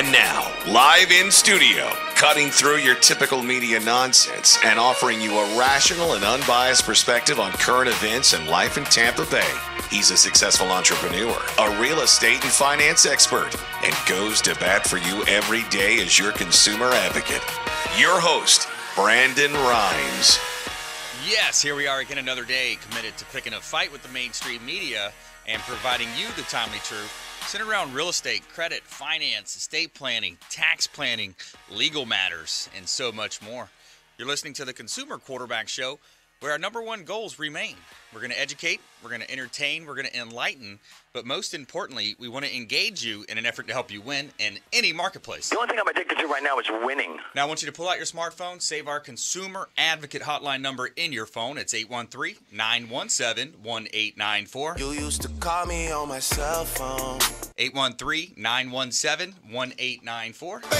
And now, live in studio, cutting through your typical media nonsense and offering you a rational and unbiased perspective on current events and life in Tampa Bay. He's a successful entrepreneur, a real estate and finance expert, and goes to bat for you every day as your consumer advocate. Your host, Brandon Rhymes. Yes, here we are again another day, committed to picking a fight with the mainstream media and providing you the timely truth centered around real estate, credit, finance, estate planning, tax planning, legal matters, and so much more. You're listening to the Consumer Quarterback Show, where our number one goals remain. We're going to educate, we're going to entertain, we're going to enlighten, but most importantly, we want to engage you in an effort to help you win in any marketplace. The only thing I'm addicted to right now is winning. Now I want you to pull out your smartphone, save our Consumer Advocate hotline number in your phone. It's 813-917-1894. You used to call me on my cell phone. 813-917-1894. Baby.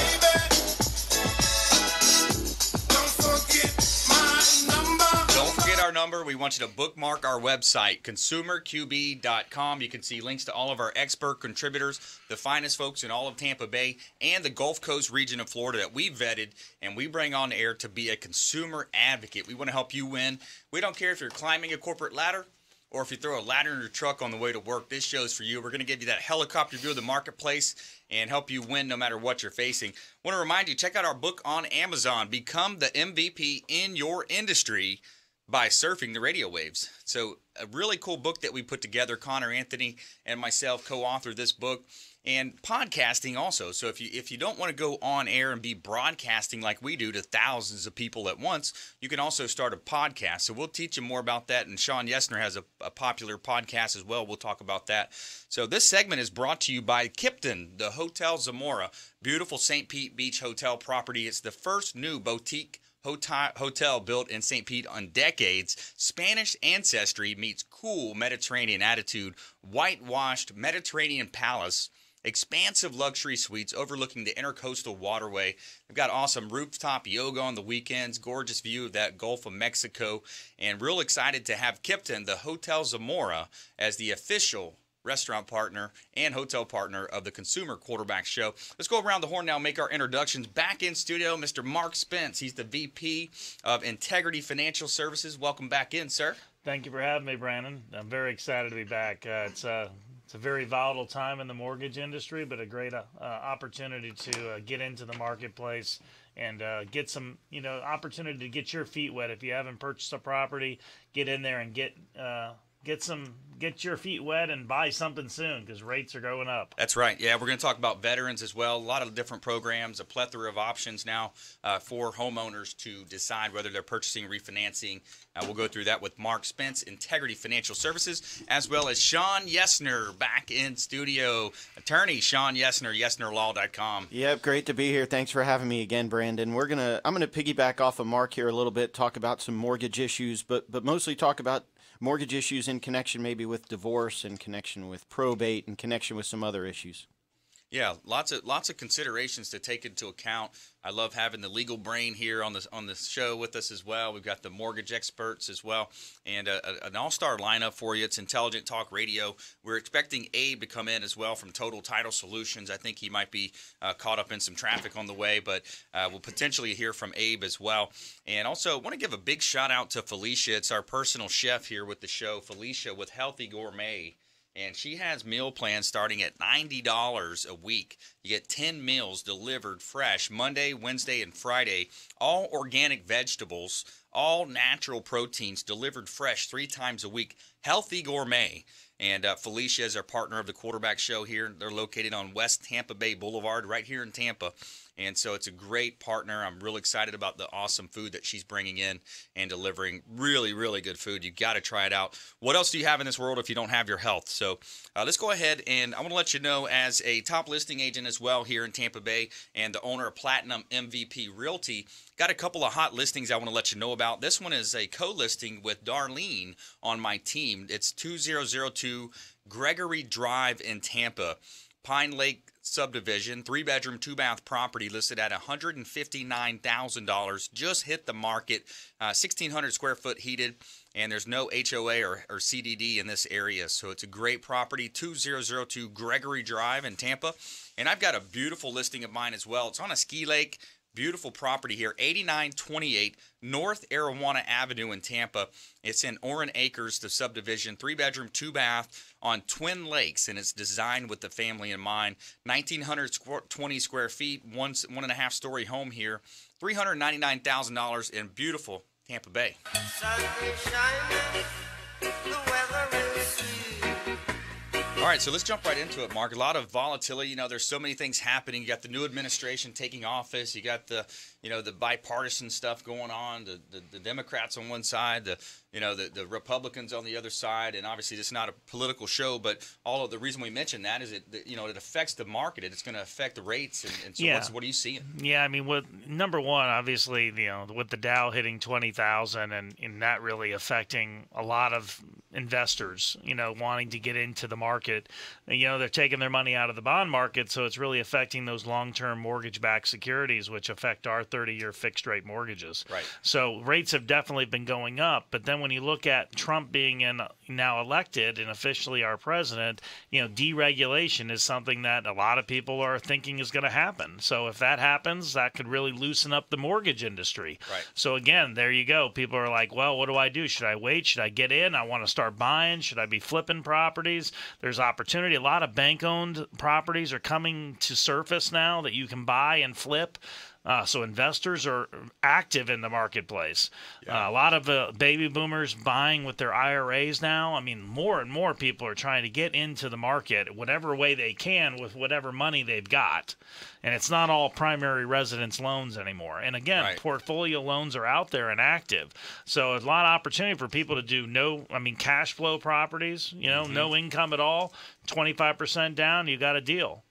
Our number. We want you to bookmark our website, consumerqb.com. You can see links to all of our expert contributors, the finest folks in all of Tampa Bay and the Gulf Coast region of Florida that we vetted and we bring on air to be a consumer advocate. We want to help you win. We don't care if you're climbing a corporate ladder or if you throw a ladder in your truck on the way to work. This show's for you. We're going to give you that helicopter view of the marketplace and help you win no matter what you're facing. I want to remind you, check out our book on Amazon, Become the MVP in Your Industry by Surfing the Radio Waves. So a really cool book that we put together. Connor Anthony and myself co-authored this book, and podcasting also. So if you don't want to go on air and be broadcasting like we do to thousands of people at once, you can also start a podcast. So we'll teach you more about that, and Shawn Yesner has a popular podcast as well. We'll talk about that. So this segment is brought to you by Kipton, the Hotel Zamora, beautiful St. Pete Beach hotel property. It's the first new boutique hotel built in St. Pete on decades. Spanish ancestry meets cool Mediterranean attitude. Whitewashed Mediterranean palace. Expansive luxury suites overlooking the Intercoastal Waterway. We've got awesome rooftop yoga on the weekends. Gorgeous view of that Gulf of Mexico. And real excited to have Kipton, the Hotel Zamora, as the official restaurant partner and hotel partner of the Consumer Quarterback Show. Let's go around the horn now and make our introductions. Back in studio, Mr. Mark Spence. He's the VP of Integrity Financial Services. Welcome back in, sir. Thank you for having me, Brandon. I'm very excited to be back. It's a very volatile time in the mortgage industry, but a great opportunity to get into the marketplace and get some, opportunity to get your feet wet. If you haven't purchased a property, get in there and get your feet wet and buy something soon because rates are going up. That's right. Yeah, we're going to talk about veterans as well. A lot of different programs, a plethora of options now for homeowners to decide whether they're purchasing, refinancing. We'll go through that with Mark Spence, Integrity Financial Services, as well as Shawn Yesner back in studio. Attorney Shawn Yesner, YesnerLaw.com. Yep, great to be here. Thanks for having me again, Brandon. I'm gonna piggyback off of Mark here a little bit, talk about some mortgage issues, but mostly talk about mortgage issues in connection maybe with divorce, in connection with probate, in connection with some other issues. Yeah, lots of considerations to take into account. I love having the legal brain here on the show with us as well. We've got the mortgage experts as well, and an all-star lineup for you. It's Intelligent Talk Radio. We're expecting Abe to come in as well from Total Title Solutions. I think he might be caught up in some traffic on the way, but we'll potentially hear from Abe as well. And also want to give a big shout out to Felicia. It's our personal chef here with the show, Felicia with Healthy Gourmet. And she has meal plans starting at $90 a week. You get 10 meals delivered fresh Monday, Wednesday, and Friday. All organic vegetables, all natural proteins delivered fresh 3 times a week. Healthy Gourmet. And Felicia is our partner of the Quarterback Show here. They're located on West Tampa Bay Boulevard right here in Tampa. And so it's a great partner. I'm real excited about the awesome food that she's bringing in and delivering. Really, really good food. You got to try it out. What else do you have in this world if you don't have your health? So let's go ahead, and I want to let you know, as a top listing agent as well here in Tampa Bay and the owner of Platinum MVP Realty, got a couple of hot listings I want to let you know about. This one is a co-listing with Darlene on my team. It's 2002 Gregory Drive in Tampa. Pine Lake subdivision, 3-bedroom, 2-bath property listed at $159,000. Just hit the market, 1,600 square foot heated, and there's no HOA or CDD in this area. So it's a great property, 2002 Gregory Drive in Tampa. And I've got a beautiful listing of mine as well. It's on a ski lake. Beautiful property here, 8928 North Arowana Avenue in Tampa. It's in Oran Acres, the subdivision, 3-bedroom, 2-bath on Twin Lakes, and it's designed with the family in mind. 1,920 square feet, one and a half story home here, $399,000 in beautiful Tampa Bay. Sun is shining, the weather is sweet. All right, so let's jump right into it, Mark. A lot of volatility. There's so many things happening. You got the new administration taking office. You got the bipartisan stuff going on. The Democrats on one side, the Republicans on the other side, and obviously it's not a political show. But all of the reason we mention that is it affects the market. It's going to affect the rates. And so what are you seeing? Yeah, I mean, with number one, obviously, with the Dow hitting 20,000 and that really affecting a lot of investors, wanting to get into the market. They're taking their money out of the bond market, so it's really affecting those long-term mortgage-backed securities, which affect our 30-year fixed-rate mortgages. Right. So rates have definitely been going up, but then when you look at Trump being now elected and officially our president, deregulation is something that a lot of people are thinking is going to happen. So if that happens, that could really loosen up the mortgage industry. Right. So again, there you go. People are like, well, what do I do? Should I wait? Should I get in? I want to start buying. Should I be flipping properties? There's opportunity. A lot of bank-owned properties are coming to surface now that you can buy and flip. So investors are active in the marketplace. Yeah. A lot of baby boomers buying with their IRAs now. I mean, more and more people are trying to get into the market whatever way they can with whatever money they've got. And it's not all primary residence loans anymore. And again, Right. portfolio loans are out there and active. So a lot of opportunity for people to do cash flow properties, no income at all, 25% down, you got a deal.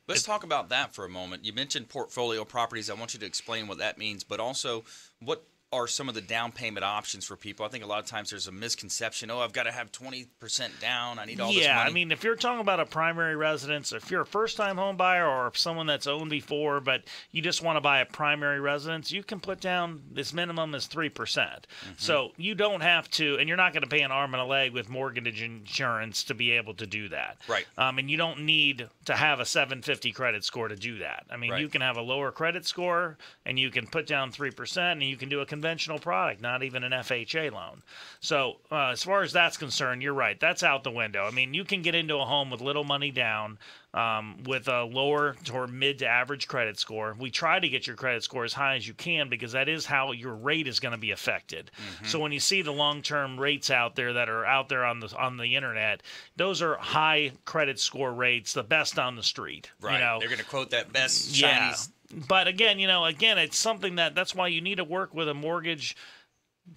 Let's talk about that for a moment. You mentioned portfolio properties. I want you to explain what that means, but also what are some of the down payment options for people? I think a lot of times there's a misconception. I've got to have 20% down. I need all this money. Yeah, I mean, if you're talking about a primary residence, if you're a first-time home buyer or someone that's owned before, but you just want to buy a primary residence, you can put down this minimum is 3%. Mm-hmm. So you don't have to, and you're not going to pay an arm and a leg with mortgage insurance to be able to do that. Right. And you don't need to have a 750 credit score to do that. I mean, Right. You can have a lower credit score, and you can put down 3%, and you can do a conventional product, not even an FHA loan. So as far as that's concerned, you're right. That's out the window. I mean, you can get into a home with little money down, with a lower or mid to average credit score. We try to get your credit score as high as you can because that is how your rate is going to be affected. Mm-hmm. So when you see the long-term rates out there that are out there on the internet, those are high credit score rates, the best on the street. Right. They're going to quote that best shiny. Yeah. But again, it's something that's why you need to work with a mortgage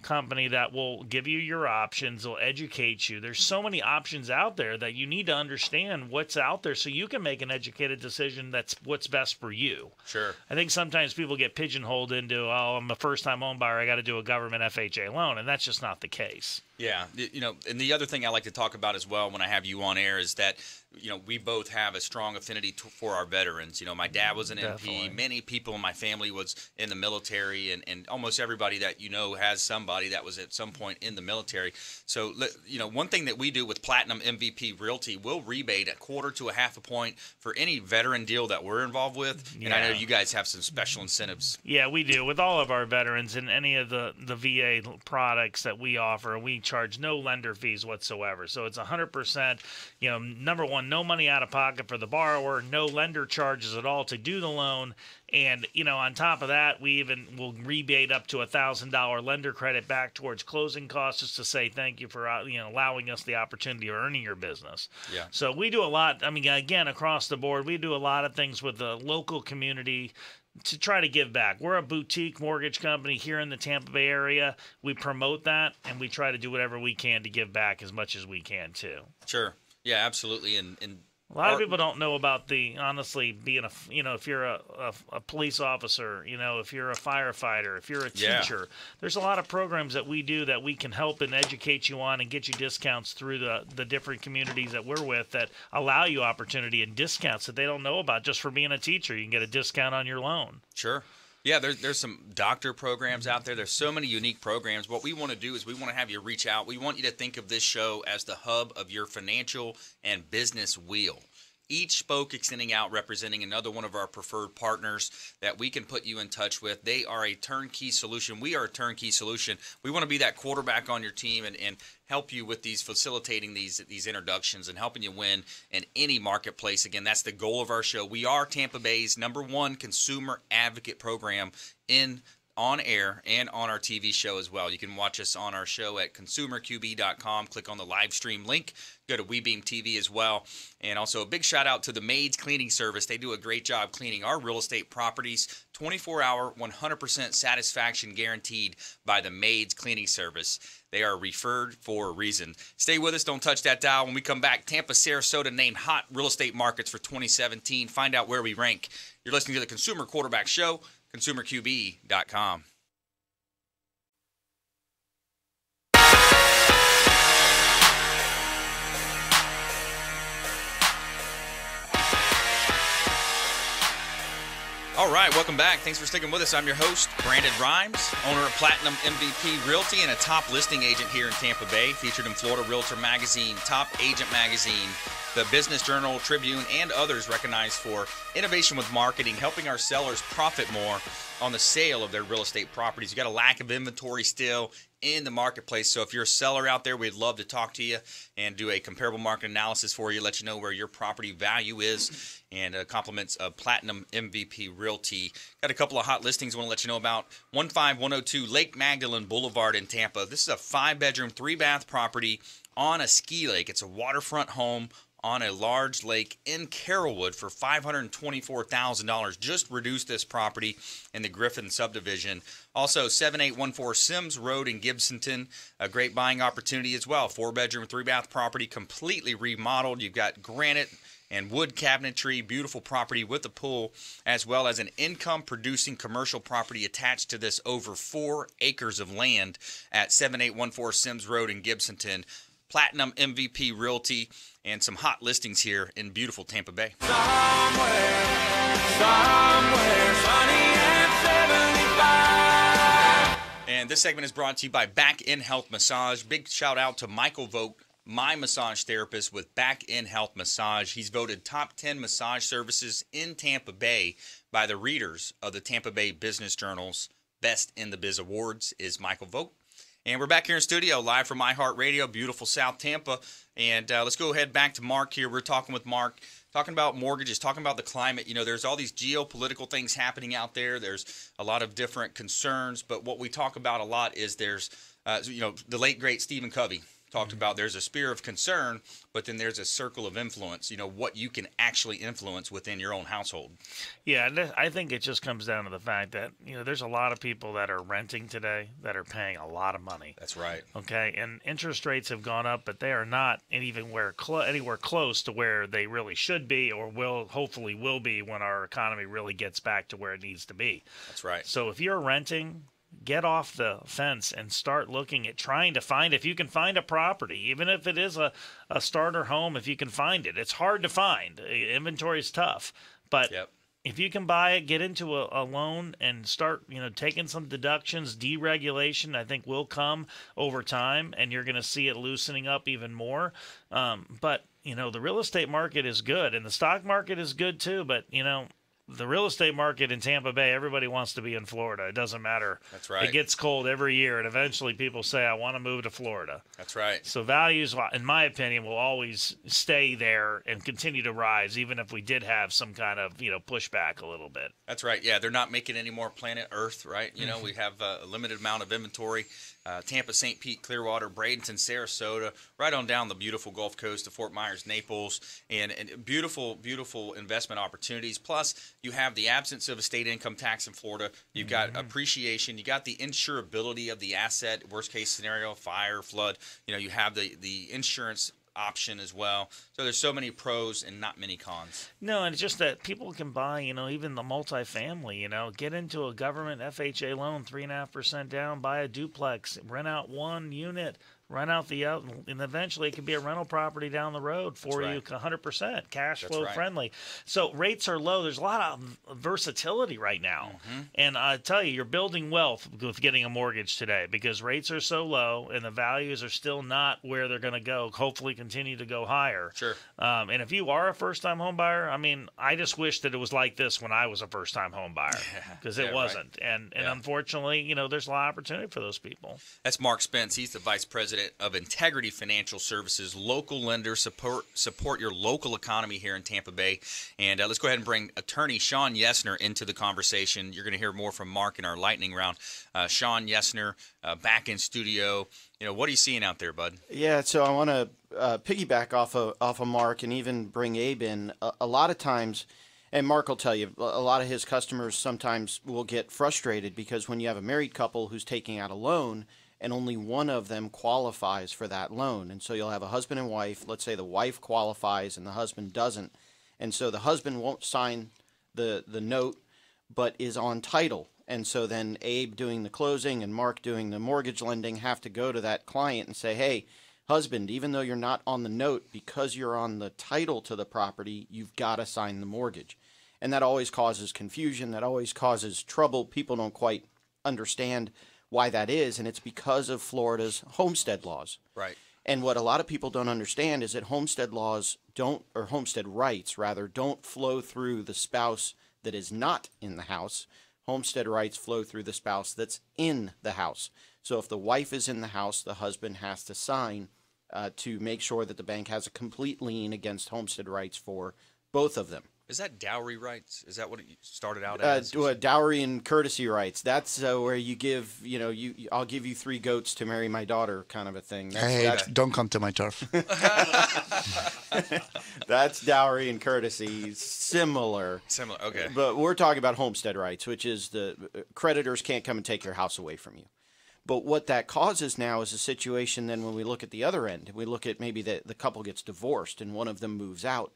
company that will give you your options, will educate you. There's so many options out there that you need to understand what's out there so you can make an educated decision that's what's best for you. Sure. I think sometimes people get pigeonholed into, I'm a first-time home buyer, I got to do a government FHA loan, and that's just not the case. Yeah, and the other thing I like to talk about as well when I have you on air is that, we both have a strong affinity for our veterans. My dad was an Definitely. MP. Many people in my family was in the military, and almost everybody that has somebody that was at some point in the military. So, one thing that we do with Platinum MVP Realty, we'll rebate a quarter to a half a point for any veteran deal that we're involved with. Yeah. And I know you guys have some special incentives. Yeah, we do. With all of our veterans and any of the VA products that we offer, we charge no lender fees whatsoever. So it's 100%, number one, no money out of pocket for the borrower, no lender charges at all to do the loan. And, on top of that, we even will rebate up to $1,000 lender credit back towards closing costs just to say thank you for, allowing us the opportunity of earning your business. Yeah. So we do a lot. I mean, again, across the board, we do a lot of things with the local community to try to give back. We're a boutique mortgage company here in the Tampa Bay area. We promote that, and we try to do whatever we can to give back as much as we can, too. Sure. Yeah, absolutely. And A lot of people don't know about honestly, being if you're a police officer, if you're a firefighter, if you're a teacher, there's a lot of programs that we do that we can help and educate you on and get you discounts through the different communities that we're with that allow you opportunity and discounts that they don't know about just for being a teacher. You can get a discount on your loan. Sure. Yeah, there's some doctor programs out there. There's so many unique programs. What we want to do is we want to have you reach out. We want you to think of this show as the hub of your financial and business wheel. Each spoke extending out, representing another one of our preferred partners that we can put you in touch with. They are a turnkey solution. We are a turnkey solution. We want to be that quarterback on your team and help you with facilitating these introductions and helping you win in any marketplace. Again, that's the goal of our show. We are Tampa Bay's #1 consumer advocate program on air and on our TV show as well. You can watch us on our show at consumerqb.com. Click on the live stream link. Go to WeBeam TV as well. And also a big shout out to the Maids Cleaning Service. They do a great job cleaning our real estate properties. 24-hour, 100% satisfaction guaranteed by the Maids Cleaning Service. They are referred for a reason. Stay with us. Don't touch that dial. When we come back, Tampa, Sarasota named hot real estate markets for 2017. Find out where we rank. You're listening to the Consumer Quarterback Show. ConsumerQB.com. All right, welcome back. Thanks for sticking with us. I'm your host, Brandon Rhymes, owner of Platinum MVP Realty and a top listing agent here in Tampa Bay, featured in Florida Realtor Magazine, Top Agent Magazine, the Business Journal, Tribune, and others recognized for innovation with marketing, helping our sellers profit more on the sale of their real estate properties. You got a lack of inventory still in the marketplace. So if you're a seller out there, we'd love to talk to you and do a comparable market analysis for you, let you know where your property value is, and compliments of Platinum MVP Realty. Got a couple of hot listings I want to let you know about. 15102 Lake Magdalene Boulevard in Tampa. This is a 5-bedroom, 3-bath property on a ski lake. It's a waterfront home on a large lake in Carrollwood for $524,000. Just reduced this property in the Griffin subdivision. Also, 7814 Sims Road in Gibsonton, a great buying opportunity as well. 4-bedroom, 3-bath property, completely remodeled. You've got granite and wood cabinetry, beautiful property with a pool, as well as an income-producing commercial property attached to this over 4 acres of land at 7814 Sims Road in Gibsonton. Platinum MVP Realty, and some hot listings here in beautiful Tampa Bay. Somewhere sunny and 75. And this segment is brought to you by Back In Health Massage. Big shout out to Michael Vogt, my massage therapist with Back In Health Massage. He's voted top 10 massage services in Tampa Bay by the readers of the Tampa Bay Business Journal's Best in the Biz Awards is Michael Vogt. And we're back here in studio, live from iHeartRadio, beautiful South Tampa. And let's go ahead back to Mark here. We're talking with Mark, talking about mortgages, talking about the climate. You know, there's all these geopolitical things happening out there. There's a lot of different concerns. But what we talk about a lot is there's, the late, great Stephen Covey talked about there's a sphere of concern, but then there's a circle of influence, what you can actually influence within your own household. Yeah, and I think it just comes down to the fact that, there's a lot of people that are renting today that are paying a lot of money. That's right. Okay, and interest rates have gone up, but they are not anywhere close to where they really should be or hopefully will be when our economy really gets back to where it needs to be. That's right. So if you're renting, get off the fence and start looking at trying to find, if you can find a property, even if it is a starter home, if you can find it. It's hard to find. Inventory is tough. But if you can buy it, get into a loan and start, taking some deductions, deregulation, I think will come over time, and you're going to see it loosening up even more. But, the real estate market is good, and the stock market is good too, but, the real estate market in Tampa Bay, everybody wants to be in Florida. It doesn't matter. That's right. It gets cold every year, and eventually people say, I want to move to Florida. That's right. So values, in my opinion, will always stay there and continue to rise, even if we did have some kind of, pushback a little bit. That's right. Yeah, they're not making any more planet Earth, right? We have a limited amount of inventory. Tampa, St. Pete, Clearwater, Bradenton, Sarasota, right on down the beautiful Gulf Coast to Fort Myers, Naples, and beautiful, beautiful investment opportunities. Plus, you have the absence of a state income tax in Florida. You've got appreciation. You got the insurability of the asset. Worst case scenario, fire, flood. You have the insurance option as well. So there's so many pros and not many cons. No, and it's just that people can buy, even the multifamily, get into a government FHA loan, 3.5% down, buy a duplex, rent out one unit, rent out the other, and eventually it could be a rental property down the road for you, 100% cash flow friendly. So rates are low. There's a lot of versatility right now. And I tell you, you're building wealth with getting a mortgage today because rates are so low and the values are still not where they're going to go, hopefully continue to go higher. Sure. And if you are a first-time home buyer, I just wish that it was like this when I was a first-time home buyer because it wasn't. Right. And unfortunately, there's a lot of opportunity for those people. That's Mark Spence. He's the vice president of Integrity Financial Services, local lender, support your local economy here in Tampa Bay. And let's go ahead and bring attorney Shawn Yesner into the conversation. You're going to hear more from Mark in our lightning round. Shawn Yesner, back in studio. What are you seeing out there, bud? Yeah, so I want to piggyback off of Mark and even bring Abe in. A lot of times, and Mark will tell you, a lot of his customers sometimes will get frustrated because when you have a married couple who's taking out a loan, and only one of them qualifies for that loan. And so you'll have a husband and wife. Let's say the wife qualifies and the husband doesn't. And so the husband won't sign the note, but is on title. And so then Abe doing the closing and Mark doing the mortgage lending have to go to that client and say, hey, husband, even though you're not on the note, because you're on the title to the property, you've got to sign the mortgage. And that always causes confusion. That always causes trouble. People don't quite understand why that is, and it's because of Florida's homestead laws. Right. And what a lot of people don't understand is that homestead laws homestead rights don't flow through the spouse that is not in the house. Homestead rights flow through the spouse that's in the house. So if the wife is in the house, the husband has to sign to make sure that the bank has a complete lien against homestead rights for both of them. Is that dowry rights? Is that what it started out as? Dowry and courtesy rights. That's where you give, I'll give you 3 goats to marry my daughter kind of a thing. Don't come to my turf. That's dowry and courtesy. Similar, okay. But we're talking about homestead rights, which is the creditors can't come and take your house away from you. But what that causes now is a situation then when we look at the other end, we look at maybe the couple gets divorced and one of them moves out.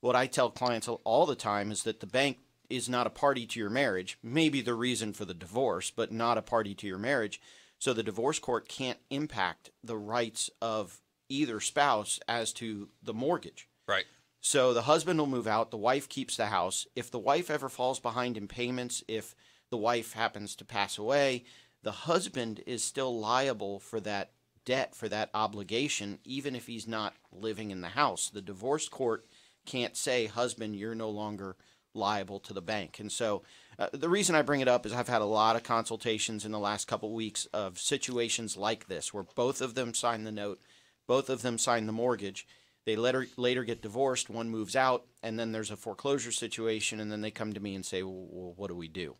What I tell clients all the time is that the bank is not a party to your marriage, maybe the reason for the divorce, but not a party to your marriage. So the divorce court can't impact the rights of either spouse as to the mortgage. Right. So the husband will move out, the wife keeps the house. If the wife ever falls behind in payments, if the wife happens to pass away, the husband is still liable for that debt, for that obligation, even if he's not living in the house. The divorce court can't say, husband, you're no longer liable to the bank. And so the reason I bring it up is I've had a lot of consultations in the last couple of weeks of situations like this where both of them sign the note, both of them sign the mortgage. They later get divorced, one moves out, and then there's a foreclosure situation, and then they come to me and say, well, what do we do?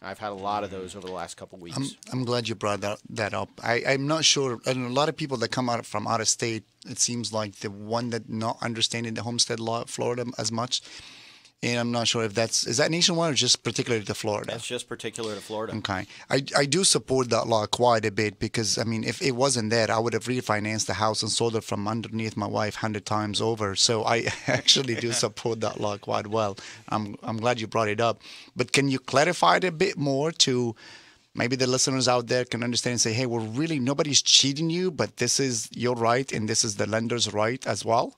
I've had a lot of those over the last couple of weeks. I'm glad you brought that up. I'm not sure. And a lot of people that come out from out of state, it seems like the one that not understanding the homestead law of Florida as much. And I'm not sure if is that nationwide or just particular to Florida? That's just particular to Florida. Okay. I do support that law quite a bit because, if it wasn't there, I would have refinanced the house and sold it from underneath my wife 100 times over. So I actually do support that law quite well. I'm glad you brought it up. But can you clarify it a bit more to maybe the listeners out there can understand and say, hey, nobody's cheating you, but this is your right and this is the lender's right as well?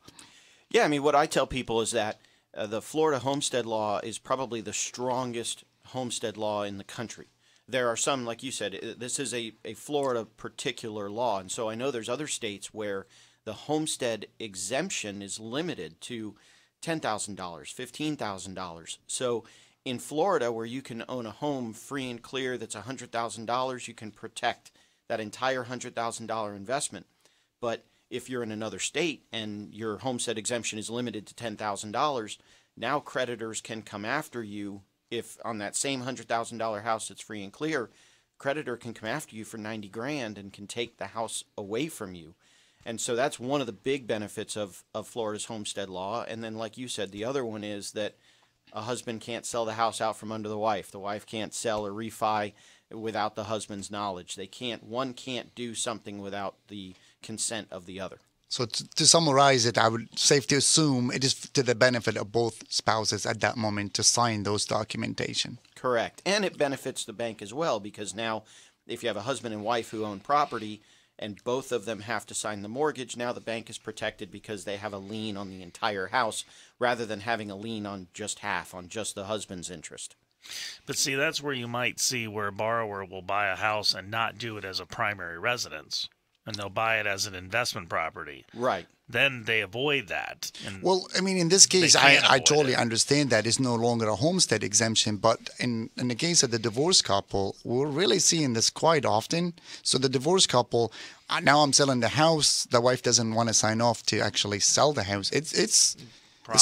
Yeah, what I tell people is that the Florida homestead law is probably the strongest homestead law in the country. There are some, like you said, this is a Florida particular law. And so I know there's other states where the homestead exemption is limited to $10,000, $15,000. So in Florida, where you can own a home free and clear that's $100,000, you can protect that entire $100,000 investment. But if you're in another state and your homestead exemption is limited to $10,000, now creditors can come after you if on that same $100,000 house that's free and clear, creditor can come after you for $90,000 and can take the house away from you. And so that's one of the big benefits of Florida's homestead law. And then, like you said, the other one is that a husband can't sell the house out from under the wife. The wife can't sell or refi without the husband's knowledge. One can't do something without the consent of the other. So to summarize it, I would safe to assume it is to the benefit of both spouses at that moment to sign those documentation. Correct. And it benefits the bank as well, because now if you have a husband and wife who own property and both of them have to sign the mortgage, now the bank is protected because they have a lien on the entire house rather than having a lien on just half, on just the husband's interest. But see, that's where you might see where a borrower will buy a house and not do it as a primary residence, and they'll buy it as an investment property. Right. Then they avoid that. And well, I mean, in this case, I totally understand that it's no longer a homestead exemption. But in the case of the divorced couple, we're really seeing this quite often. So the divorced couple, now I'm selling the house. The wife doesn't want to sign off to actually sell the house. It's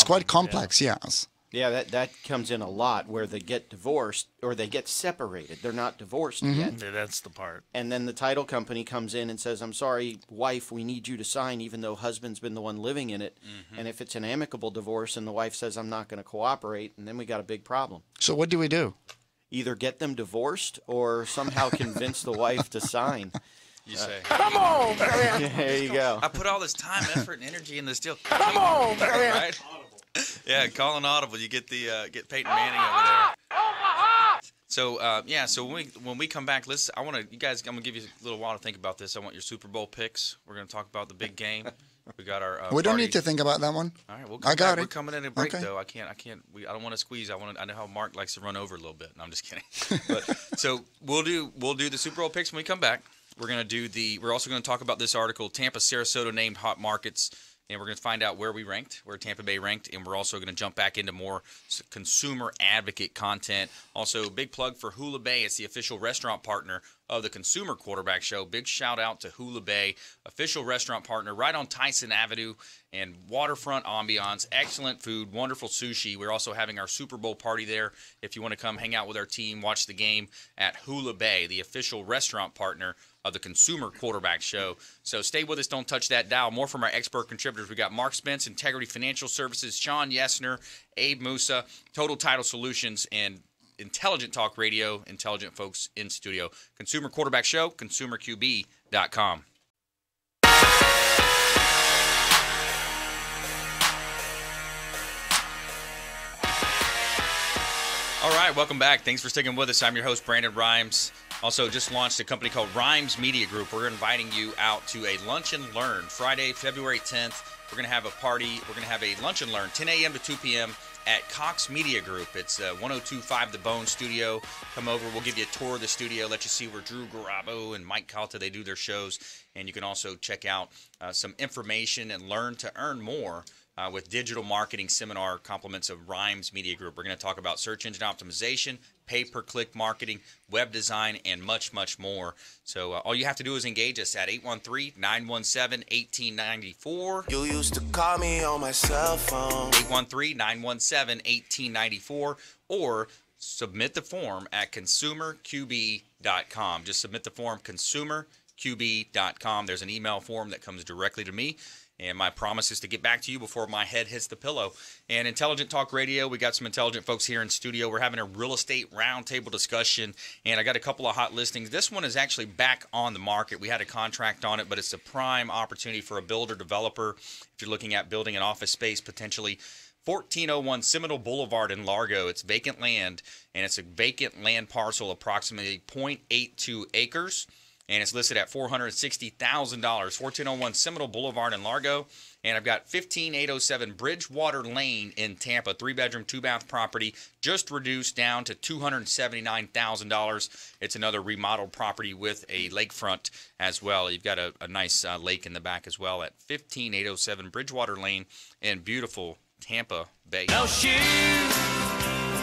quite complex, yes. Yeah, that comes in a lot where they get divorced or they get separated. They're not divorced yet. Yeah, that's the part. And then the title company comes in and says, I'm sorry, wife, we need you to sign, even though husband's been the one living in it. And if it's an amicable divorce and the wife says, I'm not going to cooperate, and then we got a big problem. So what do we do? Either get them divorced or somehow convince the wife to sign. You say, Come on, Barry. There you go. I put all this time, effort, and energy in this deal. Come on, Barry. Right? Yeah, call an audible. You get the Peyton Manning over there. So so when we come back, listen. I'm gonna give you a little while to think about this. I want your Super Bowl picks. We're gonna talk about the big game. We got our. We don't need to think about that one. All right, I got it. We're coming in a break though. I can't. I don't want to squeeze. I know how Mark likes to run over a little bit. No, I'm just kidding. But so we'll do the Super Bowl picks when we come back. We're also gonna talk about this article. Tampa, Sarasota named hot markets. And we're going to find out where we ranked, where Tampa Bay ranked, and we're also going to jump back into more consumer advocate content. Also, big plug for Hula Bay. It's the official restaurant partner of the Consumer Quarterback Show. Big shout out to Hula Bay, official restaurant partner right on Tyson Avenue, and waterfront ambiance, excellent food, wonderful sushi. We're also having our Super Bowl party there. If you want to come hang out with our team, watch the game at Hula Bay, the official restaurant partner of the Consumer Quarterback Show. So stay with us. Don't touch that dial. More from our expert contributors. We got Mark Spence, Integrity Financial Services, Shawn Yesner, Abe Moussa, Total Title Solutions, and Intelligent Talk Radio, intelligent folks in studio. Consumer Quarterback Show, consumerqb.com. All right, welcome back. Thanks for sticking with us. I'm your host, Brandon Rhymes. Also, just launched a company called Rhymes Media Group. We're inviting you out to a Lunch and Learn Friday, February 10th. We're going to have a party. We're going to have a Lunch and Learn 10 a.m. to 2 p.m. at Cox Media Group. It's 1025 The Bone Studio. Come over. We'll give you a tour of the studio, let you see where Drew Garabo and Mike Calta, they do their shows. And you can also check out some information and learn to earn more with digital marketing seminar compliments of Rhymes Media Group. We're going to talk about search engine optimization, pay-per-click marketing, web design, and much, much more. So all you have to do is engage us at 813-917-1894. You used to call me on my cell phone. 813-917-1894, or submit the form at consumerqb.com. Just submit the form, consumerqb.com. There's an email form that comes directly to me. And my promise is to get back to you before my head hits the pillow. And Intelligent Talk Radio, we got some intelligent folks here in studio. We're having a real estate roundtable discussion, and I got a couple of hot listings. This one is actually back on the market. We had a contract on it, but it's a prime opportunity for a builder-developer. If you're looking at building an office space, potentially 1401 Seminole Boulevard in Largo. It's vacant land, and it's a vacant land parcel, approximately 0.82 acres. And it's listed at $460,000, 1401 Seminole Boulevard in Largo. And I've got 15807 Bridgewater Lane in Tampa, 3-bedroom, 2-bath property, just reduced down to $279,000. It's another remodeled property with a lakefront as well. You've got a nice lake in the back as well at 15807 Bridgewater Lane in beautiful Tampa Bay. No shoes,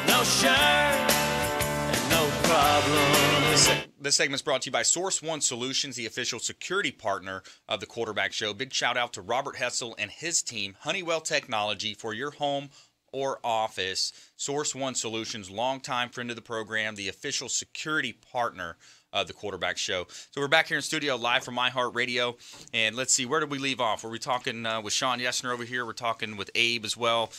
no shirt, and no problem. This segment is brought to you by Source One Solutions, the official security partner of the Quarterback Show. Big shout out to Robert Hessel and his team, Honeywell Technology, for your home or office. Source One Solutions, longtime friend of the program, the official security partner the Quarterback Show. So we're back here in studio live from iHeartRadio, and let's see, where did we leave off? Were we talking with Shawn Yesner over here? We're talking with Abe as well,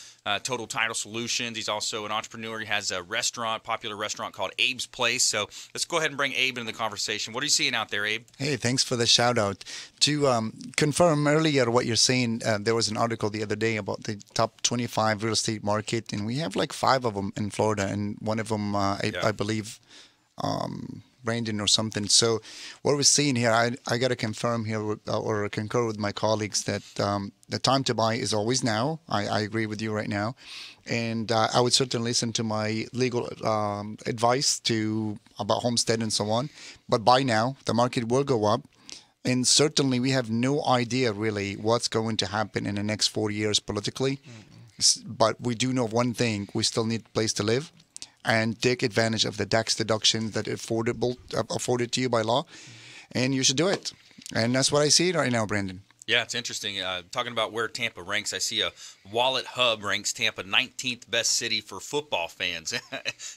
Total Title Solutions. He's also an entrepreneur. He has a restaurant, popular restaurant called Abe's Place. So let's go ahead and bring Abe into the conversation. What are you seeing out there, Abe? Hey, thanks for the shout out. To confirm earlier what you're saying, there was an article the other day about the top 25 real estate market, and we have like 5 of them in Florida, and one of them, I believe, Brandon or something. So what we're seeing here, I got to confirm here or concur with my colleagues that the time to buy is always now. I agree with you right now. And I would certainly listen to my legal advice about homestead and so on. But by now, the market will go up. And certainly we have no idea really what's going to happen in the next 4 years politically. But we do know one thing. We still need a place to live and take advantage of the tax deductions that are afforded to you by law. And you should do it. And that's what I see right now, Brandon. Yeah, it's interesting. Talking about where Tampa ranks, I see a Wallet Hub ranks Tampa 19th best city for football fans.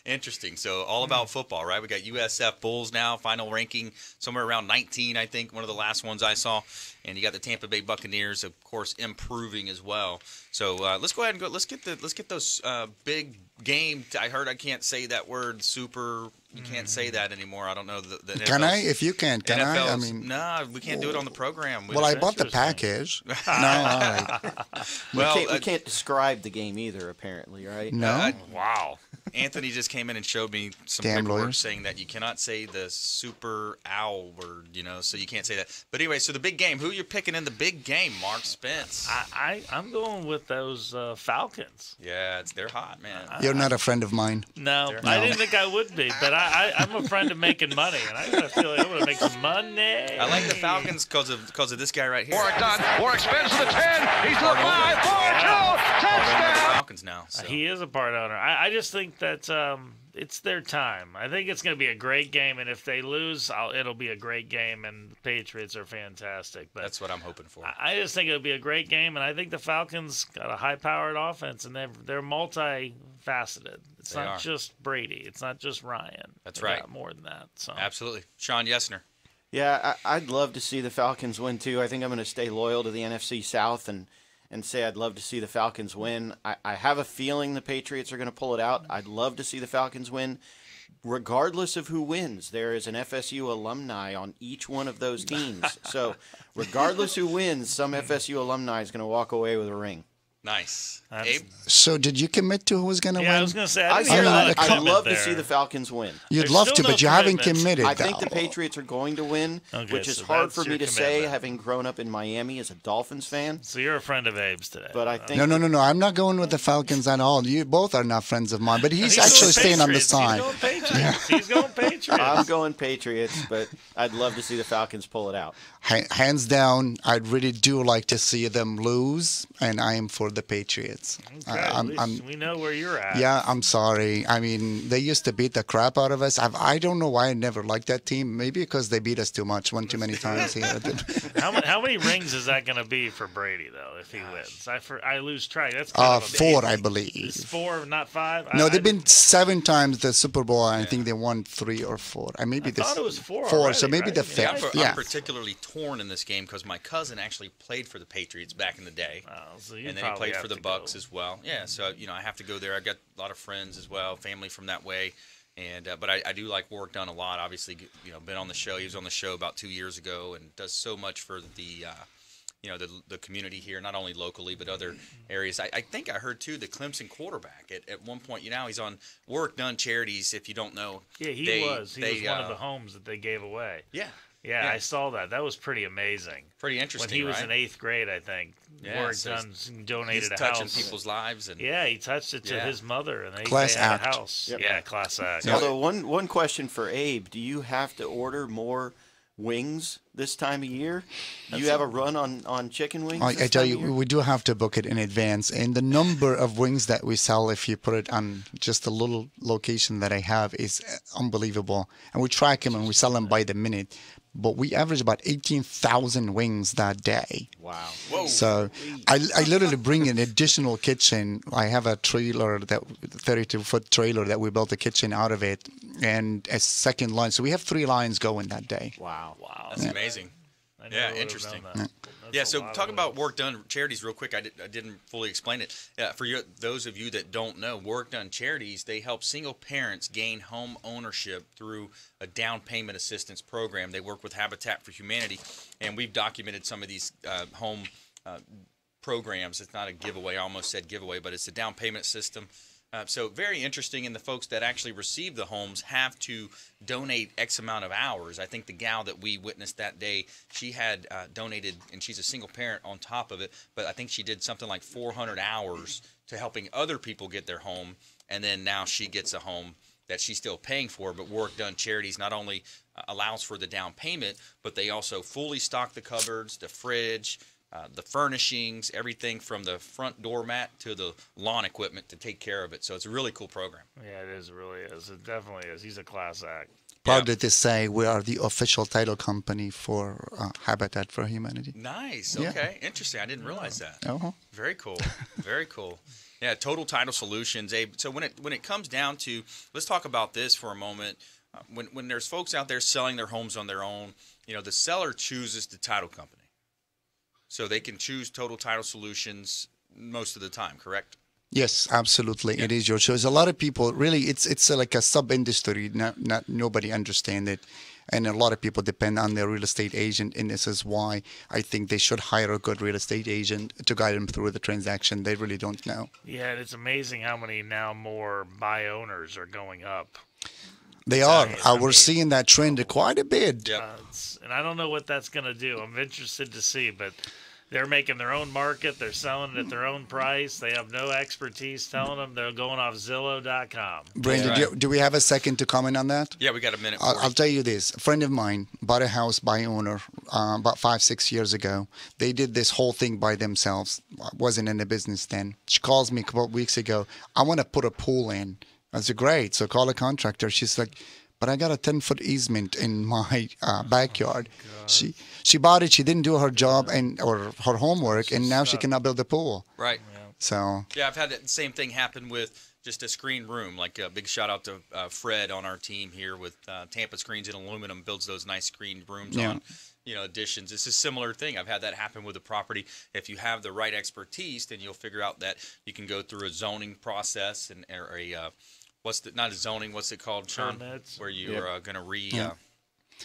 Interesting. So all about football, right? We got USF Bulls now, final ranking somewhere around 19, I think, one of the last ones I saw. And you got the Tampa Bay Buccaneers, of course, improving as well. So let's go ahead and go. Let's get those big game. I heard I can't say that word. Super. You can't say that anymore. I don't know the Can I? If you can I? I mean, no, we can't do it on the program. Well, I bought the package. No, all right. Well, we can't describe the game either, apparently, right? No. Wow. Anthony just came in and showed me some paperwork saying that you cannot say the super owl word, so you can't say that. But anyway, so the big game. Who are you picking in the big game, Mark Spence? I'm going with those Falcons. Yeah, they're hot, man. You're not a friend of mine. No, I didn't think I would be, but I'm a friend of making money, and I feel like I'm going to make some money. I like the Falcons because of this guy right here. Warwick done. Warwick Spence to the 10. He's to the 5. 4-2. Touchdown. Falcons now. So. He is a part owner. I just think that it's their time. I think it's going to be a great game, and if they lose, it'll be a great game, and the Patriots are fantastic. But that's what I'm hoping for. I just think it'll be a great game, and I think the Falcons got a high-powered offense, and they're multifaceted. It's not just Brady. It's not just Ryan. That's right. Got more than that. So. Absolutely. Shawn Yesner. Yeah, I'd love to see the Falcons win, too. I think I'm going to stay loyal to the NFC South and say I'd love to see the Falcons win. I have a feeling the Patriots are going to pull it out. I'd love to see the Falcons win. Regardless of who wins, there is an FSU alumni on each one of those teams. So regardless who wins, some FSU alumni is going to walk away with a ring. Nice. Abe? So did you commit to who was going to win? I was going to say, I'd love to see the Falcons win. You'd love to, but you haven't committed. I think the Patriots are going to win, which is hard for me to say, having grown up in Miami as a Dolphins fan. So you're a friend of Abe's today. But I think No. I'm not going with the Falcons at all. You both are not friends of mine, but he's actually staying on the side. He's going Patriots. He's going Patriots. I'm going Patriots, but I'd love to see the Falcons pull it out. Hands down, I really do like to see them lose, and I am for the Patriots. Okay, we know where you're at. Yeah, I'm sorry. I mean, they used to beat the crap out of us. I don't know why I never liked that team. Maybe because they beat us too much, one too many times. How many rings is that going to be for Brady, though, if he wins? I lose track. That's 4, I believe. It's 4, not 5? No, they've been 7 times the Super Bowl. I think they won 3 or 4. I thought it was 4 already, so right? maybe the 5th. I'm particularly torn in this game because my cousin actually played for the Patriots back in the day. So and then he played for the Bucks as well. Yeah, so I have to go there. I've got a lot of friends as well, family from that way, and but I do like Warwick Dunn a lot. Obviously, been on the show. He was on the show about 2 years ago, and does so much for the the community here, not only locally but other areas. I think I heard too the Clemson quarterback at one point. He's on Warwick Dunn Charities. If you don't know, yeah, he was one of the homes that they gave away. Yeah, I saw that. That was pretty amazing. Pretty interesting. When he was in 8th grade, I think. Warwick Dunn donated a house. Touching people's lives. And he touched it to his mother, and they class had act. a house. Yep. Yeah, class act. Although one question for Abe: do you have to order more wings this time of year? You have a run on chicken wings? I tell you, we do have to book it in advance. And the number of wings that we sell, if you put it on just a little location that I have, is unbelievable. And we track them and we sell them by the minute. But we average about 18,000 wings that day. Wow. Whoa. So I literally bring an additional kitchen. I have a trailer, that 32-foot trailer that we built a kitchen out of it, and a second line. So we have 3 lines going that day. Wow. That's amazing. Yeah, interesting. Yeah, so talk about Work Done Charities real quick. I didn't fully explain it. For those of you that don't know, Work Done Charities, they help single parents gain home ownership through a down payment assistance program. They work with Habitat for Humanity, and we've documented some of these home programs. It's not a giveaway. I almost said giveaway, but it's a down payment system. So very interesting, and the folks that actually receive the homes have to donate X amount of hours. I think the gal that we witnessed that day, she had donated, and she's a single parent on top of it, but I think she did something like 400 hours to helping other people get their home, and then now she gets a home that she's still paying for. But Work Done Charities not only allows for the down payment, but they also fully stock the cupboards, the fridge, the furnishings, everything from the front doormat to the lawn equipment to take care of it. So it's a really cool program. Yeah, it is. It really is. It definitely is. He's a class act. Proud to say we are the official title company for Habitat for Humanity. Nice. Yeah. Okay. Interesting. I didn't realize that. Uh-huh. Very cool. Very cool. Yeah, Total Title Solutions, Abe. So when it comes down to, let's talk about this for a moment. When there's folks out there selling their homes on their own, the seller chooses the title company. So they can choose Total Title Solutions most of the time, correct? Yes, absolutely. Yeah. It is your choice. A lot of people, really, it's like a sub-industry. Not nobody understand it. And a lot of people depend on their real estate agent. And this is why I think they should hire a good real estate agent to guide them through the transaction. They really don't know. Yeah, and it's amazing how many now more buy owners are going up. They are. We're seeing that trend quite a bit. Yep. And I don't know what that's going to do. I'm interested to see, but they're making their own market. They're selling it at their own price. They have no expertise telling them. They're going off Zillow.com. Brandon, do we have a second to comment on that? Yeah, we got a minute. I'll tell you this. A friend of mine bought a house by owner about 5-6 years ago. They did this whole thing by themselves. I wasn't in the business then. She calls me a couple of weeks ago. I want to put a pool in. I said, great. So call a contractor. She's like, but I got a 10-foot easement in my backyard. She bought it. She didn't do her job or her homework, and now she cannot build a pool. Right. Yeah. So yeah, I've had that same thing happen with just a screen room. Like a big shout out to Fred on our team here with Tampa Screens and Aluminum, builds those nice screen rooms on additions. It's a similar thing. I've had that happen with a property. If you have the right expertise, then you'll figure out that you can go through a zoning process or a not a zoning, what's it called, Shawn? Permits. Where you're going to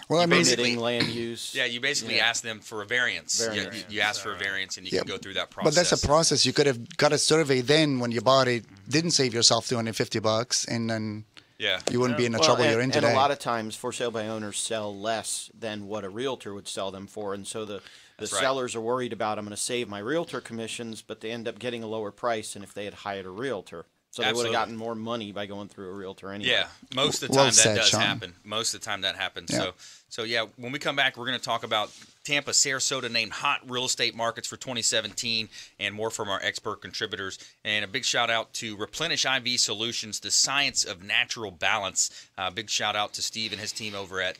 well, I mean, permitting land use. Yeah, you basically ask them for a variance. You ask for a variance, and you can go through that process. But that's a process. You could have got a survey then when you bought it, didn't save yourself $250, and then you wouldn't be in the trouble you're in today. And a lot of times, for sale by owners sell less than what a realtor would sell them for, and so the sellers are worried about, I'm going to save my realtor commissions, but they end up getting a lower price than if they had hired a realtor. So they would have gotten more money by going through a realtor anyway. Yeah, most of the time that does happen. Most of the time that happens. Yeah. So when we come back, we're going to talk about Tampa, Sarasota named hot real estate markets for 2017 and more from our expert contributors. And a big shout out to Replenish IV Solutions, the science of natural balance. Big shout out to Steve and his team over at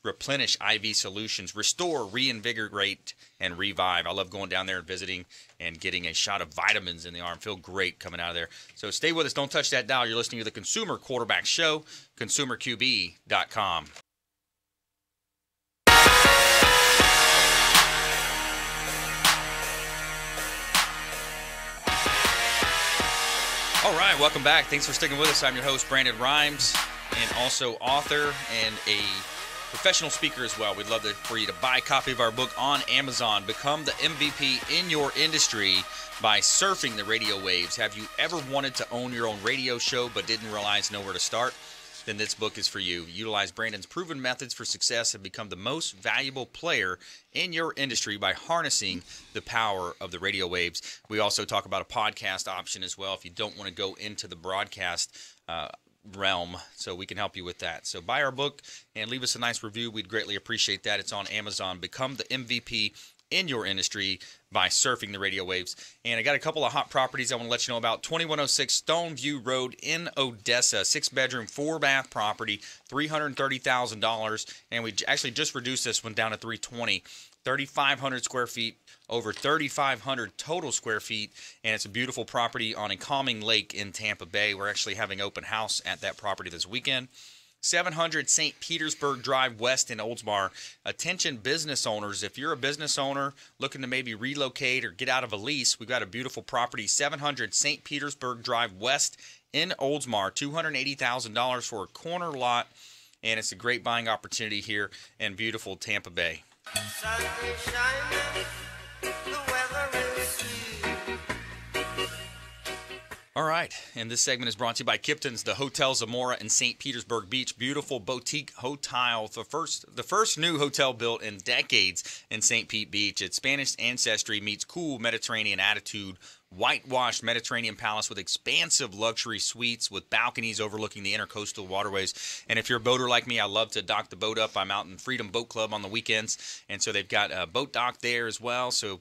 Replenish IV Solutions. Restore, reinvigorate, and revive. I love going down there and visiting and getting a shot of vitamins in the arm. Feel great coming out of there. So stay with us. Don't touch that dial. You're listening to the Consumer Quarterback Show, ConsumerQB.com. All right, welcome back. Thanks for sticking with us. I'm your host, Brandon Rhymes, and also author and a professional speaker as well. We'd love for you to buy a copy of our book on Amazon. Become the MVP in your industry by surfing the radio waves. Have you ever wanted to own your own radio show but didn't realize where to start? Then this book is for you. Utilize Brandon's proven methods for success and become the most valuable player in your industry by harnessing the power of the radio waves. We also talk about a podcast option as well if you don't want to go into the broadcast realm, so we can help you with that. So buy our book and leave us a nice review. We'd greatly appreciate that. It's on Amazon. Become the MVP in your industry by surfing the radio waves. And I got a couple of hot properties I want to let you know about. 2106 Stoneview Road in Odessa, 6-bedroom, 4-bath property, $330,000. And we actually just reduced this one down to $320,000. 3,500 square feet, over 3,500 total square feet, and it's a beautiful property on a calming lake in Tampa Bay. We're actually having open house at that property this weekend. 700 St. Petersburg Drive West in Oldsmar. Attention business owners, if you're a business owner looking to maybe relocate or get out of a lease, we've got a beautiful property, 700 St. Petersburg Drive West in Oldsmar, $280,000 for a corner lot, and it's a great buying opportunity here in beautiful Tampa Bay. Sun is shining, the weather is sweet. All right, and this segment is brought to you by Kipton's, the Hotel Zamora in St. Petersburg Beach. Beautiful boutique hotel, the first new hotel built in decades in St. Pete Beach. Its Spanish ancestry meets cool Mediterranean attitude. Whitewashed Mediterranean palace with expansive luxury suites with balconies overlooking the intercoastal waterways. And if you're a boater like me, I love to dock the boat up. I'm out in Freedom Boat Club on the weekends, and so they've got a boat dock there as well. So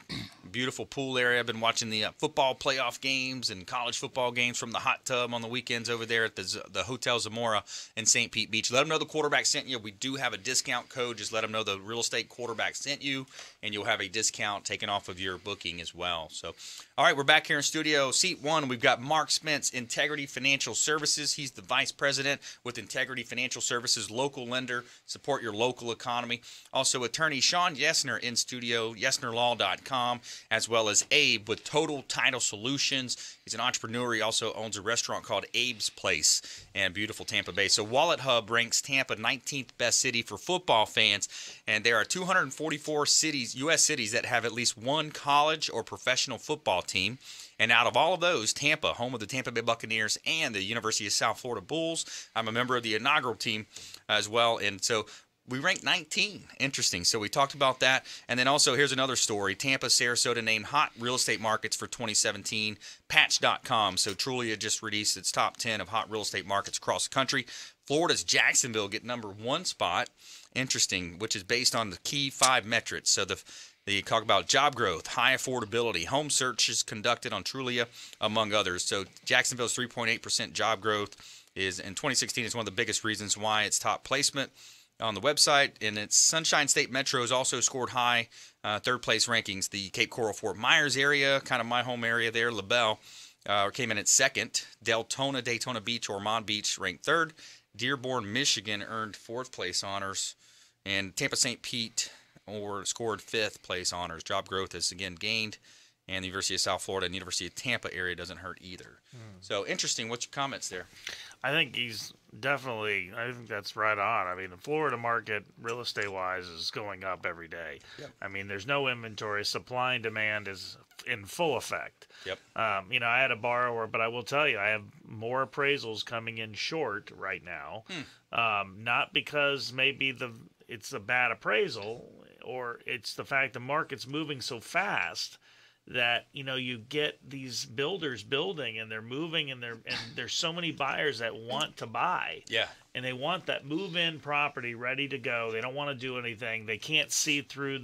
beautiful pool area. I've been watching the football playoff games and college football games from the hot tub on the weekends over there at the Hotel Zamora in St. Pete Beach. Let them know the quarterback sent you. We do have a discount code. Just let them know the real estate quarterback sent you, and you'll have a discount taken off of your booking as well. So, all right, we're back here in studio. Seat 1, we've got Mark Spence, Integrity Financial Services. He's the vice president with Integrity Financial Services, local lender, support your local economy. Also, attorney Shawn Yesner in studio, yesnerlaw.com, as well as Abe with Total Title Solutions. He's an entrepreneur. He also owns a restaurant called Abe's Place in beautiful Tampa Bay. So Wallet Hub ranks Tampa 19th best city for football fans, and there are 244 cities, U.S. cities, that have at least one college or professional football team. And out of all of those, Tampa, home of the Tampa Bay Buccaneers and the University of South Florida Bulls. I'm a member of the inaugural team as well, and so we ranked 19. Interesting. So we talked about that. And then also, here's another story. Tampa, Sarasota named hot real estate markets for 2017. Patch.com. So Trulia just released its top 10 of hot real estate markets across the country. Florida's Jacksonville get number 1 spot. Interesting, which is based on the key 5 metrics. So they talk about job growth, high affordability, home searches conducted on Trulia, among others. So Jacksonville's 3.8% job growth is in 2016 is one of the biggest reasons why it's top placement on the website. And its Sunshine State Metros also scored high third-place rankings. The Cape Coral Fort Myers area, kind of my home area there, LaBelle, came in at 2nd. Deltona, Daytona Beach, Ormond Beach ranked 3rd. Dearborn, Michigan earned 4th place honors. And Tampa St. Pete scored 5th place honors. Job growth is again gained, and the University of South Florida and University of Tampa area doesn't hurt either. So interesting. What's your comments there? I think I think that's right on. I mean, the Florida market, real estate-wise, is going up every day. Yep. I mean, there's no inventory. Supply and demand is in full effect. Yep. I had a borrower, but I will tell you, I have more appraisals coming in short right now. Not because maybe it's a bad appraisal, or it's the fact the market's moving so fast that you get these builders building, and they're moving, and there's so many buyers that want to buy. Yeah. And they want that move-in property ready to go. They don't want to do anything. They can't see through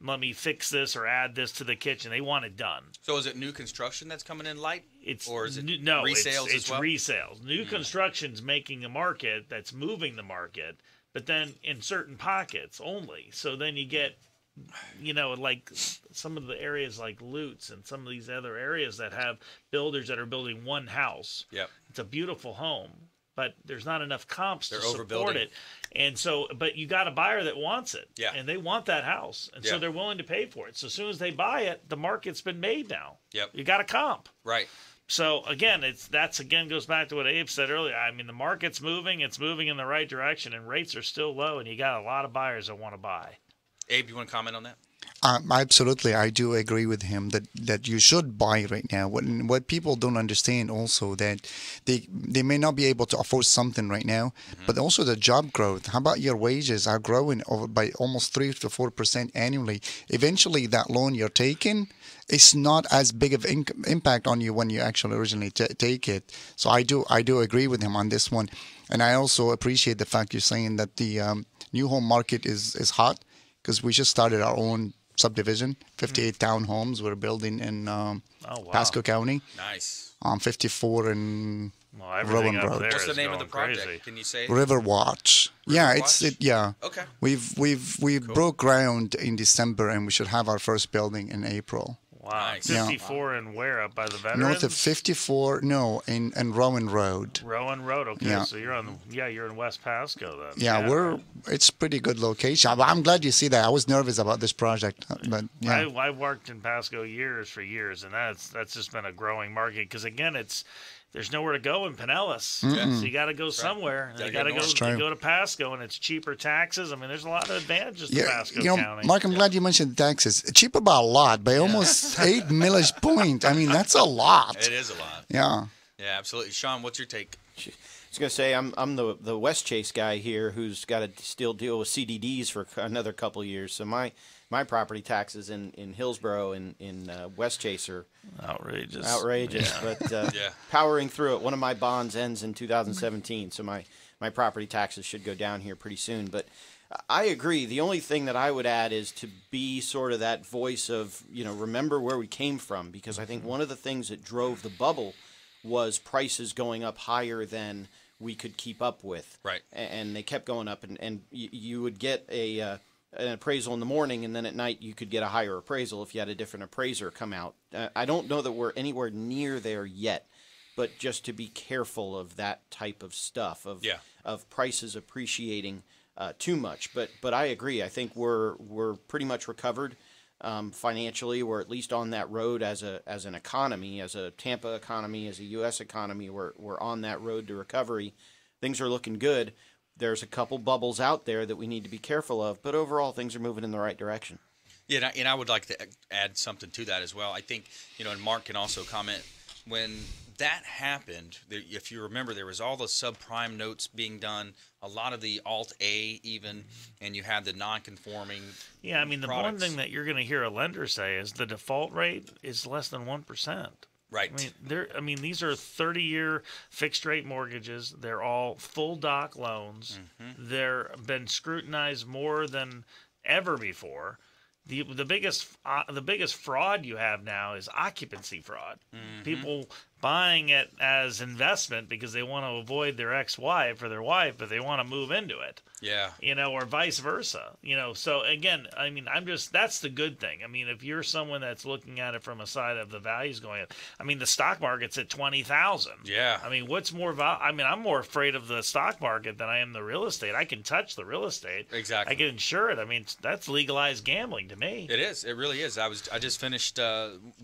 let me fix this or add this to the kitchen. They want it done. So is it new resales that's coming in light? Or is it no, resales it's as well? resales. New construction's making a market that's moving the market, but then in certain pockets only. So then you get, like some of the areas like Lutz and some of these other areas that have builders that are building one house. Yep. It's a beautiful home, but there's not enough comps to support overbuilding it. And so, but you got a buyer that wants it. Yeah. And they want that house. And so they're willing to pay for it. So as soon as they buy it, the market's been made now. Yep. You got a comp. Right. So again, goes back to what Abe said earlier. I mean, the market's moving, it's moving in the right direction, and rates are still low, and you got a lot of buyers that want to buy. Abe, you want to comment on that? Absolutely, I do agree with him that you should buy right now. What people don't understand also that they may not be able to afford something right now, but also the job growth. How about your wages are growing by almost 3 to 4% annually? Eventually, that loan you're taking, it's not as big of impact on you when you actually originally take it. So I do agree with him on this one, and I also appreciate the fact you're saying that the new home market is hot, because we just started our own subdivision, 58 townhomes we're building in Pasco County. Nice. 54 in everything Rowan up Road. there What's the is name of the going project? crazy. Can you say? River Watch. Yeah, Watch? yeah. Okay. We broke ground in December, and we should have our first building in April. Wow. Nice. 54 and where, up by the Veterans? North of 54, no, in Rowan Road. Rowan Road. Okay, Yeah. so you're you're in West Pasco then. Yeah, it's pretty good location. I'm glad you see that. I was nervous about this project, but yeah. I worked in Pasco for years, and that's just been a growing market because again, there's nowhere to go in Pinellas, so you got to go somewhere. You got to go to Pasco, and it's cheaper taxes. I mean, there's a lot of advantages to Pasco County. Mark, I'm glad you mentioned taxes. It's cheaper by a lot, by almost 8 millage point. I mean, that's a lot. It is a lot. Yeah. Yeah, absolutely. Shawn, what's your take? I was going to say I'm the West Chase guy here who's got to still deal with CDDs for another couple of years. So my property taxes in Hillsborough in West Chase are outrageous. Yeah. But powering through it. One of my bonds ends in 2017, so my property taxes should go down here pretty soon. But I agree. The only thing that I would add is to be sort of that voice of, remember where we came from, because I think one of the things that drove the bubble was prices going up higher than we could keep up with. Right. And they kept going up, and you would get an appraisal in the morning, and then at night you could get a higher appraisal if you had a different appraiser come out. I don't know that we're anywhere near there yet, but just to be careful of that type of stuff, of prices appreciating too much. But I agree. I think we're pretty much recovered financially. We're at least on that road as an economy, as a Tampa economy, as a U.S. economy. We're on that road to recovery. Things are looking good. There's a couple bubbles out there that we need to be careful of, but overall things are moving in the right direction. Yeah, and I would like to add something to that as well. I think, and Mark can also comment, when that happened, if you remember, there was all the subprime notes being done, a lot of the Alt-A even, and you had the non-conforming Yeah, I mean, the one thing that you're going to hear a lender say is the default rate is less than 1%. Right. These are 30-year fixed-rate mortgages. They're all full doc loans. They're been scrutinized more than ever before. The biggest fraud you have now is occupancy fraud. People buying it as investment because they want to avoid their ex-wife or their wife, but they want to move into it. Yeah. Or vice versa. So again, I mean, that's the good thing. I mean, if you're someone that's looking at it from a side of the values going up, I mean, the stock market's at 20,000. Yeah. I mean, what's more I'm more afraid of the stock market than I am the real estate. I can touch the real estate. Exactly. I can insure it. I mean, that's legalized gambling to me. It is. It really is. I just finished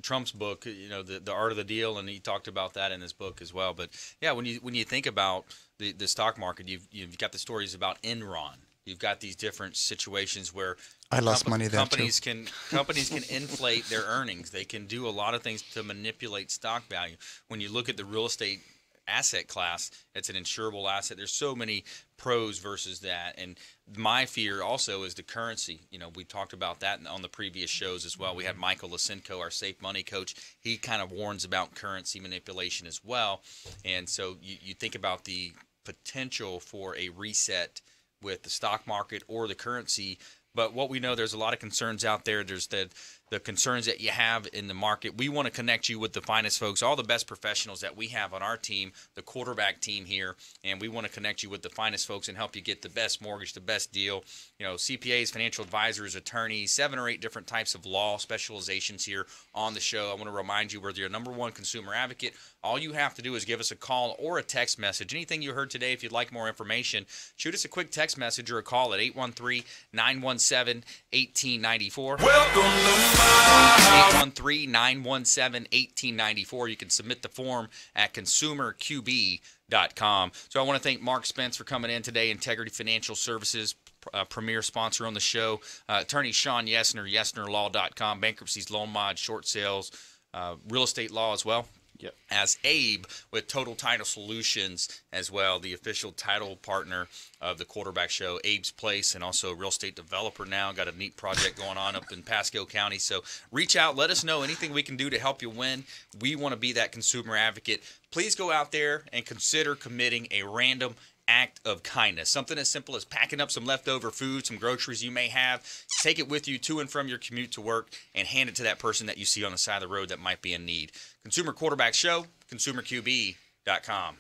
Trump's book, the Art of the Deal, and he talked about that in his book as well. But yeah, when you think about the stock market, you've got the stories about Enron. You've got these different situations where I lost money there companies can inflate their earnings. They can do a lot of things to manipulate stock value. When you look at the real estate asset class, it's an insurable asset. There's so many pros versus that. And my fear also is the currency. We talked about that on the previous shows as well. We had Michael Lisenko, our safe money coach. He kind of warns about currency manipulation as well. And so you think about the potential for a reset with the stock market or the currency. But what we know, there's a lot of concerns out there. There's the concerns that you have in the market. We want to connect you with the finest folks, all the best professionals that we have on our team, the quarterback team here, and we want to connect you with the finest folks and help you get the best mortgage, the best deal. CPAs, financial advisors, attorneys, 7 or 8 different types of law specializations here on the show. I want to remind you, we're your number one consumer advocate. All you have to do is give us a call or a text message. Anything you heard today, if you'd like more information, shoot us a quick text message or a call at 813-917-1894. Welcome to 813-917-1894. You can submit the form at consumerqb.com. So I want to thank Mark Spence for coming in today, Integrity Financial Services, premier sponsor on the show. Attorney Shawn Yesner, YesnerLaw.com, bankruptcies, loan mods, short sales, real estate law as well. Yep. As Abe with Total Title Solutions as well, the official title partner of the Quarterback Show, Abe's Place, and also a real estate developer now. Got a neat project going on up in Pasco County. So reach out. Let us know anything we can do to help you win. We want to be that consumer advocate. Please go out there and consider committing a random act of kindness. Something as simple as packing up some leftover food, some groceries you may have. Take it with you to and from your commute to work and hand it to that person that you see on the side of the road that might be in need. Consumer Quarterback Show, consumerqb.com.